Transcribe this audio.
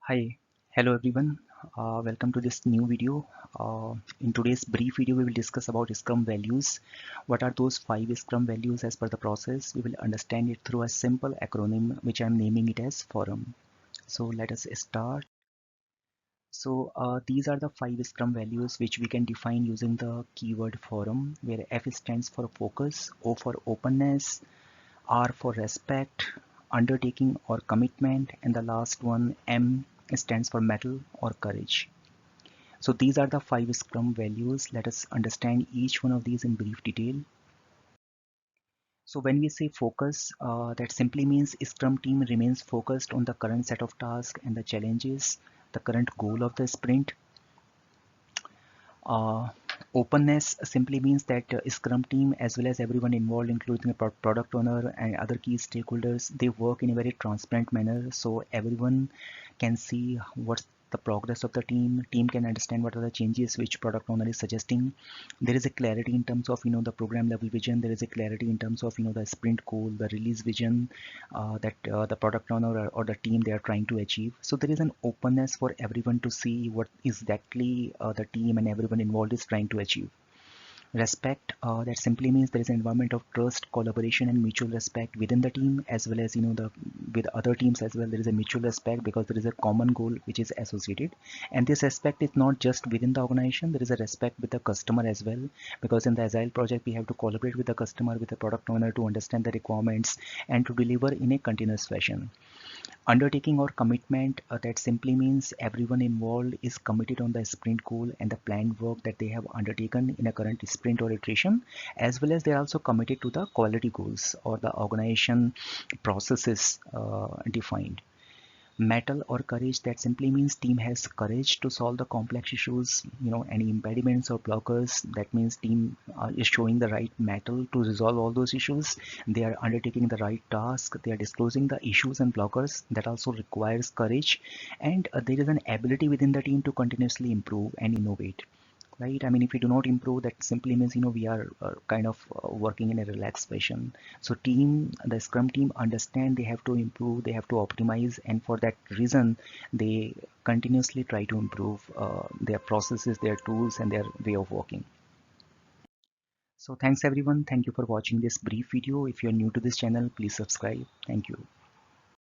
Hi, hello everyone. Welcome to this new video. In today's brief video, we will discuss about Scrum values. What are those 5 Scrum values as per the process? We will understand it through a simple acronym, which I'm naming it as FORUM. So let us start. So these are the 5 Scrum values which we can define using the keyword FORUM, where F stands for focus, O for openness, R for respect, undertaking or commitment, and the last one M stands for mettle or courage. So these are the 5 Scrum values. Let us understand each one of these in brief detail. So when we say focus, that simply means Scrum team remains focused on the current set of tasks and the challenges, the current goal of the sprint. Uh, Openness simply means that Scrum team as well as everyone involved, including the product owner and other key stakeholders, they work in a very transparent manner, so everyone can see what's the progress of the team can understand what are the changes which product owner is suggesting. There is a clarity in terms of the program level vision. There is a clarity in terms of the sprint goal, the release vision that the product owner or the team they are trying to achieve. So there is an openness for everyone to see what exactly the team and everyone involved is trying to achieve. Respect, that simply means there is an environment of trust, collaboration, and mutual respect within the team, as well as the with other teams as well. There is a mutual respect because there is a common goal which is associated, and this respect is not just within the organization. There is a respect with the customer as well, because in the agile project we have to collaborate with the customer, with the product owner, to understand the requirements and to deliver in a continuous fashion. Undertaking or commitment, that simply means everyone involved is committed on the sprint goal and the planned work that they have undertaken in a current sprint or iteration, as well as they are also committed to the quality goals or the organization processes defined. Mettle or courage, that simply means team has courage to solve the complex issues, any impediments or blockers. That means team is showing the right mettle to resolve all those issues. They are undertaking the right task, they are disclosing the issues and blockers. That also requires courage, and there is an ability within the team to continuously improve and innovate, right? I mean, if we do not improve, that simply means we are kind of working in a relaxed fashion. So the scrum team understand they have to improve, they have to optimize, and for that reason they continuously try to improve their processes, their tools, and their way of working. So thanks everyone, thank you for watching this brief video. If you are new to this channel, please subscribe. Thank you.